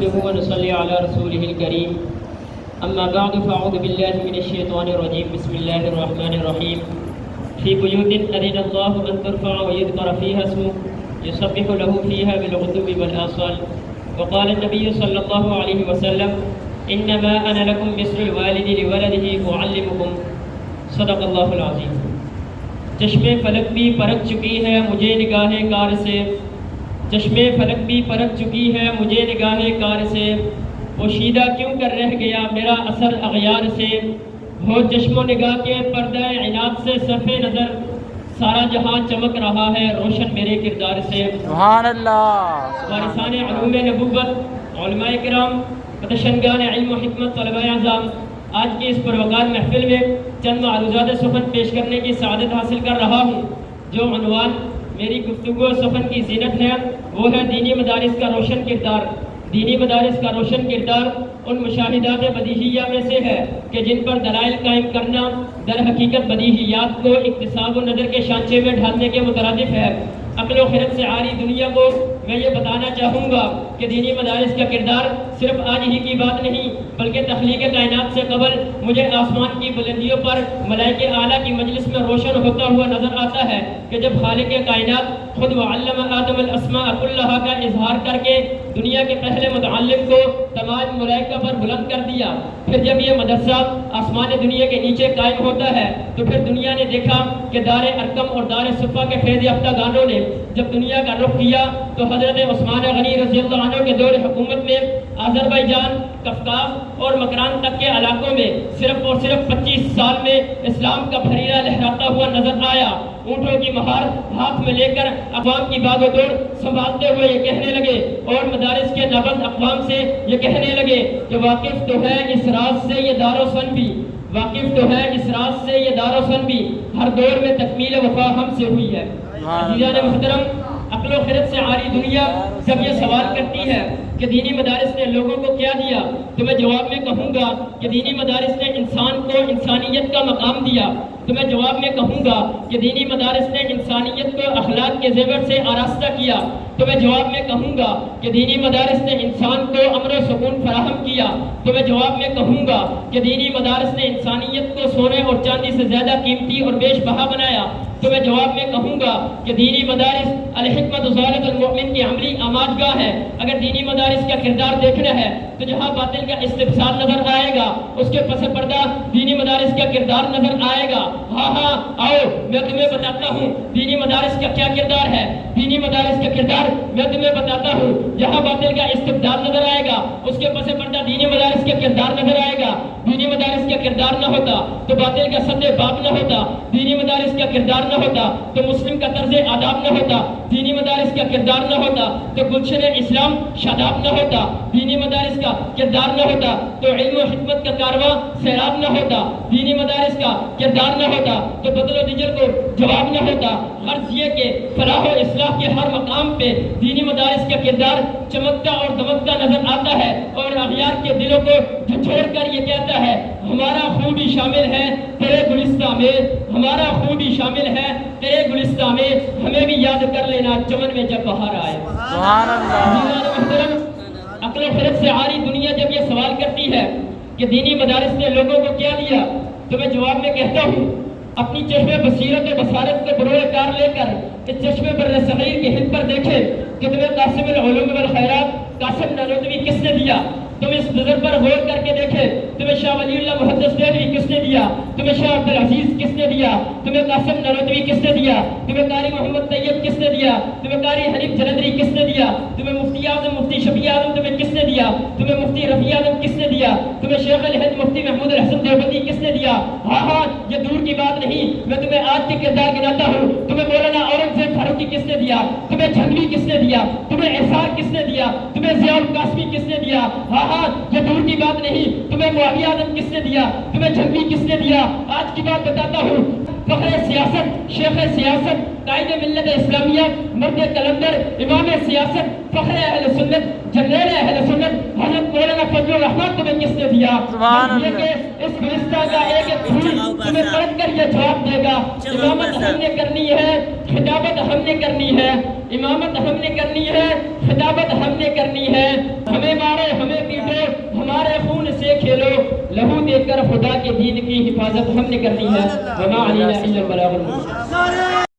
نحمده ونصلي على رسوله الكريم أما بعد فأعوذ بالله من الشيطان الرجيم بسم الله الرحمن الرحيم في بيوت أذن الله أن ترفع ويذكر فيها اسمه يسبح له فيها بالغدو والآصال وقال النبي صلى الله عليه وسلم إنما أنا لكم مثل الوالد لولده أعلمكم صدق الله العظيم. چشم فلک بھی پرکھ چکی ہے مجھے نگاہ کار سے، چشم فلک بھی پرکھ چکی ہے مجھے نگاہ کار سے، پوشیدہ کیوں کر رہ گیا میرا اثر اغیار سے، ہو چشم و نگاہ کے پردہ عناد سے صرف نظر، سارا جہاں چمک رہا ہے روشن میرے کردار سے. سبحان اللہ. وارثان علوم نبوت، علماء کرام، پتشنگان علم و حکمت، طلباء اعظام، آج کی اس پروقار محفل میں چند معروضات سخن پیش کرنے کی سعادت حاصل کر رہا ہوں. جو عنوان میری گفتگو سخن کی زینت ہے وہ ہے دینی مدارس کا روشن کردار. دینی مدارس کا روشن کردار ان مشاہدات بدیہیہ میں سے ہے کہ جن پر دلائل قائم کرنا در حقیقت بدیہیات کو اکتساب و نظر کے شانچے میں ڈھالنے کے مترادف ہے. عقل و خرد سے عاری دنیا کو میں یہ بتانا چاہوں گا کہ دینی مدارس کا کردار صرف آج ہی کی بات نہیں بلکہ تخلیق کائنات سے قبل مجھے آسمان کی بلندیوں پر ملائکہ اعلیٰ کی مجلس میں روشن ہوتا ہوا نظر آتا ہے کہ جب خالق کائنات خود وعلم آدم الاسماء کلہا کا اظہار کر کے دنیا کے پہلے متعلم کو تمام ملائکہ پر بلند کر دیا. پھر جب یہ مدرسہ آسمان دنیا کے نیچے قائم ہوتا ہے تو پھر دنیا نے دیکھا کہ دار ارقم اور دار صفا کے فیض یافتہ گانوں نے جب دنیا کا رخ کیا تو حضرت عثمان غنی رضی اللہ عنہ کے دور حکومت میں آذربائیجان، قفقاز اور مکران تک کے علاقوں میں صرف اور صرف 25 سال میں اسلام کا بحیرہ لہراتا ہوا نظر آیا. اونٹوں کی مہار ہاتھ میں لے کر اقوام کی باغ و دوڑ سنبھالتے ہوئے یہ کہنے لگے اور مدارس کے نابند اقوام سے یہ کہنے لگے کہ واقف تو ہے اس راز سے یہ دار و سن بھی، واقف تو ہے اس راز سے یہ دار و سن بھی، ہر دور میں تکمیل وفا ہم سے ہوئی ہے. عزیزان محترم، عقل و خرد سے عاری دنیا جب یہ سوال کرتی ہے کہ دینی مدارس نے لوگوں کو کیا دیا تو میں جواب میں کہوں گا کہ دینی مدارس نے انسان کو انسانیت کا مقام دیا. تو میں جواب میں کہوں گا کہ دینی مدارس نے انسانیت کو اخلاق کے زیور سے آراستہ کیا. تو میں جواب میں کہوں گا کہ دینی مدارس نے انسان کو امن و سکون فراہم کیا. تو میں جواب میں کہوں گا کہ دینی مدارس نے انسانیت کو سونے اور چاندی سے زیادہ قیمتی اور بیش بہا بنایا. تو میں جواب میں کہوں گا کہ دینی مدارس الحکمت ضالۃ المؤمن کی عملی آماج گاہ ہے. اگر دینی مدارس کا کردار دیکھنا ہے تو جہاں باطل کا استفسار نظر آئے گا اس کے پس پردہ دینی مدارس کا کردار نظر آئے گا. ہاں آؤ میں تمہیں بتاتا ہوں دینی مدارس کا کیا کردار ہے. دینی مدارس کا کردار میں تمہیں بتاتا ہوں. جہاں باطل کا استبدال نظر آئے گا اس کے پس پردہ دینی مدارس کا کردار نظر آئے گا. دینی مدارس کا کردار نہ ہوتا تو باطل کا سد باب نہ ہوتا. دینی مدارس کا کردار نہ ہوتا تو مسلم کا طرز آداب نہ ہوتا. دینی مدارس کا کردار نہ ہوتا تو گلشن اسلام شاداب نہ ہوتا. دینی مدارس کا کردار نہ ہوتا تو علم و حکمت کا کارواں سیراب نہ ہوتا. دینی مدارس کا کردار نہ ہوتا تو بدل و دجل کو جواب نہ ہوتا. غرض یہ کہ فلاح و اصلاح کے ہر مقام پہ دینی مدارس کا کردار چمکتا اور دمکتا نظر آتا ہے اور اغیار کے دلوں کو جھنجھوڑ کر یہ کہتا ہے ہمارا خون بھی شامل ہے تیرے گلستہ میں، ہمارا خون بھی شامل ہے تیرے گلستہ میں، ہمیں بھی یاد کر لینا چمن میں جب بہار آئے. سبحان اللہ. عقل و خرد سے عاری دنیا جب یہ سوال کرتی ہے کہ دینی مدارس نے لوگوں کو کیا دیا تو میں جواب میں کہتا ہوں اپنی چشم بصیرت و بصارت کو بروئے کار لے کر اس چشم بر صغیر کے ہند پر دیکھے کہ تمہیں قاسم العلوم والخیرات قاسم نانوتوی کس نے دیا. تم اس نظر پر غور کر کے دیکھے تمہیں شاہ ولی اللہ محدث دہلوی کس نے دیا، تمہیں شاہ عبدالعزیز کس نے دیا، تمہیں قاسم نانوتوی کس نے دیا، تمہیں قاری محمد طیب کس نے دیا، تمہیں قاری حنیف جلندری کس نے دیا، تمہیں مفتی اعظم مفتی شفیع اعظم تمہیں کس نے دیا، تمہیں مفتی رفیع اعظم کس نے دیا، تمہیں شیخ الہند مفتی محمود الحسن دیوبندی کس نے دیا. ہاں یہ دور کی بات نہیں، میں تمہیں آج کے کردار گناتا ہوں. تمہیں مولانا اورنگزیب فاروقی کس نے دیا، تمہیں جھنگوی کس نے دیا، تمہیں احسان کس نے دیا، تمہیں ضیاء القاسمی کس نے دیا. ہاں یہ دور کی بات نہیں، تمہیں معاویہ اعظم کس نے دیا، تمہیں جھنگوی کس نے دیا. آج کی بات بتاتا ہوں. فخر سیاست، شیخ سیاست، قائد ملت اسلامیہ، مرد کلندر، امام سیاست، فخر اہل سنت، جنرل اہل سنت حضرت مولانا فضل الرحمان تمہیں کس نے دیا. اس گلستہ کا ایک ایک پھول تمہیں پلٹ کر یہ جواب دے گا. امامت ہم نے کرنی ہے، خطابت ہم نے کرنی ہے، امامت ہم نے کرنی ہے، خطابت ہم نے کرنی ہے. ہمیں مارے دیکھ کر خدا کے دین کی حفاظت ہم نے کرنی ہے. وما علینا الا البلاغ المبین.